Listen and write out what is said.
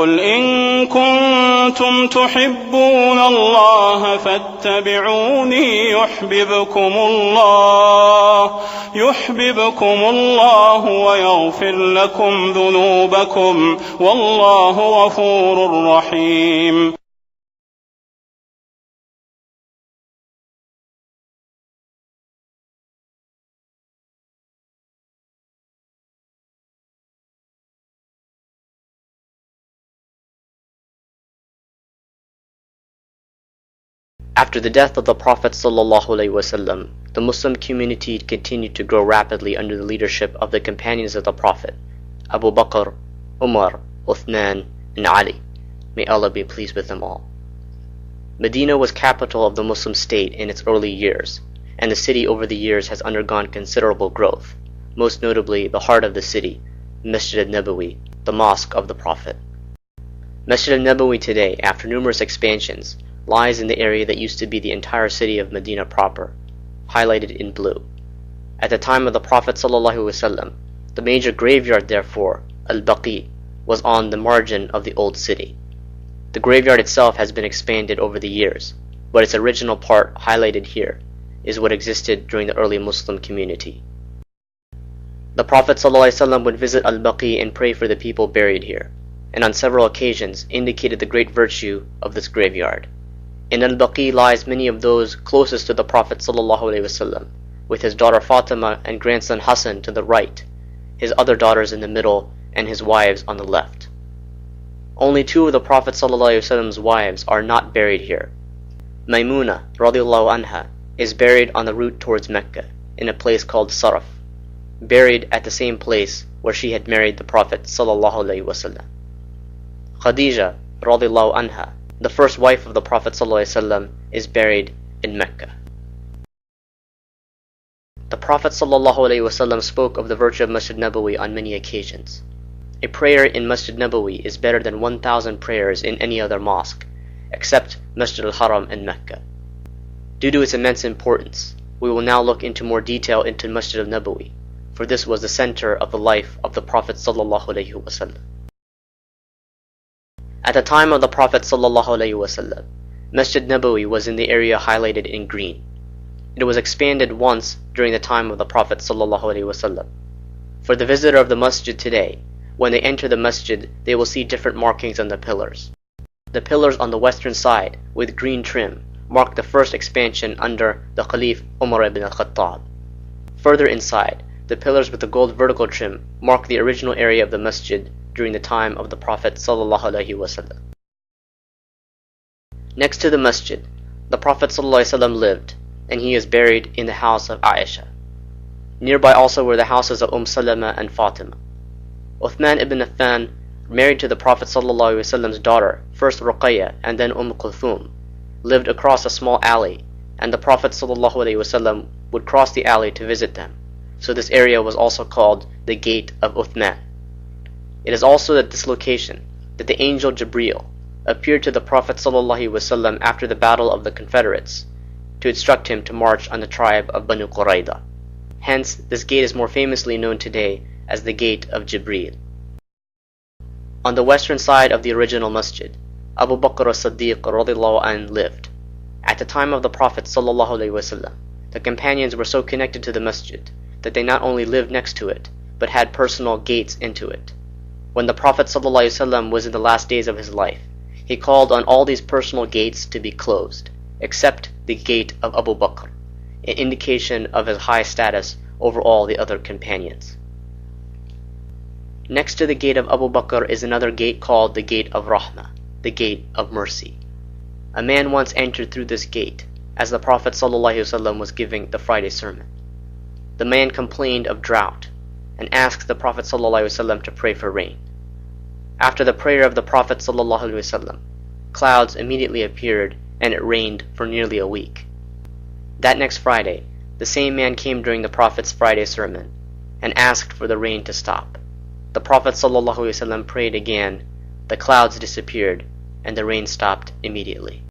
قل إن كنتم تحبون الله فاتبعوني يحببكم الله ويغفر لكم ذنوبكم والله غفور رحيم. After the death of the Prophet ﷺ, the Muslim community continued to grow rapidly under the leadership of the companions of the Prophet, Abu Bakr, Umar, Uthman, and Ali. May Allah be pleased with them all. Medina was capital of the Muslim state in its early years, and the city over the years has undergone considerable growth, most notably the heart of the city, Masjid Nabawi, the Mosque of the Prophet. Masjid Nabawi today, after numerous expansions, lies in the area that used to be the entire city of Medina proper, highlighted in blue. At the time of the Prophet ﷺ, the major graveyard, therefore, Al-Baqi, was on the margin of the old city. The graveyard itself has been expanded over the years, but its original part, highlighted here, is what existed during the early Muslim community. The Prophet ﷺ would visit Al-Baqi and pray for the people buried here, and on several occasions indicated the great virtue of this graveyard. In Al-Baqi lies many of those closest to the Prophet ﷺ, with his daughter Fatima and grandson Hassan to the right, his other daughters in the middle, and his wives on the left. Only two of the Prophet ﷺ's wives are not buried here. Maymuna radiallahu anha is buried on the route towards Mecca, in a place called Saraf, buried at the same place where she had married the Prophet ﷺ. Khadija radiallahu anha, the first wife of the Prophet ﷺ, is buried in Mecca. The Prophet ﷺ spoke of the virtue of Masjid Nabawi on many occasions. A prayer in Masjid Nabawi is better than 1,000 prayers in any other mosque, except Masjid al-Haram in Mecca. Due to its immense importance, we will now look into more detail into Masjid al-Nabawi, for this was the center of the life of the Prophet ﷺ. At the time of the Prophet ﷺ, Masjid Nabawi was in the area highlighted in green. It was expanded once during the time of the Prophet ﷺ. For the visitor of the masjid today, when they enter the masjid, they will see different markings on the pillars. The pillars on the western side, with green trim, mark the first expansion under the Caliph Umar ibn al-Khattab. Further inside, the pillars with the gold vertical trim mark the original area of the masjid during the time of the Prophet ﷺ. Next to the masjid, the Prophet ﷺ lived, and he is buried in the house of Aisha. Nearby also were the houses of Salama and Fatima. Uthman ibn Affan, married to the Prophet ﷺ's daughter, first Ruqayya and then Kulthum, lived across a small alley, and the Prophet ﷺ would cross the alley to visit them, so this area was also called the Gate of Uthman. It is also at this location that the angel Jibreel appeared to the Prophet ﷺ after the battle of the Confederates to instruct him to march on the tribe of Banu Qurayda. Hence, this gate is more famously known today as the Gate of Jibreel. On the western side of the original masjid, Abu Bakr as-Siddiq radiallahu anh lived. At the time of the Prophet ﷺ, the companions were so connected to the masjid that they not only lived next to it, but had personal gates into it. When the Prophet ﷺ was in the last days of his life, he called on all these personal gates to be closed, except the gate of Abu Bakr, an indication of his high status over all the other companions. Next to the gate of Abu Bakr is another gate called the Gate of Rahmah, the Gate of Mercy. A man once entered through this gate as the Prophet ﷺ was giving the Friday sermon. The man complained of drought and asked the Prophet ﷺ to pray for rain. After the prayer of the Prophet ﷺ, clouds immediately appeared and it rained for nearly a week. That next Friday, the same man came during the Prophet's Friday sermon and asked for the rain to stop. The Prophet ﷺ prayed again, the clouds disappeared, and the rain stopped immediately.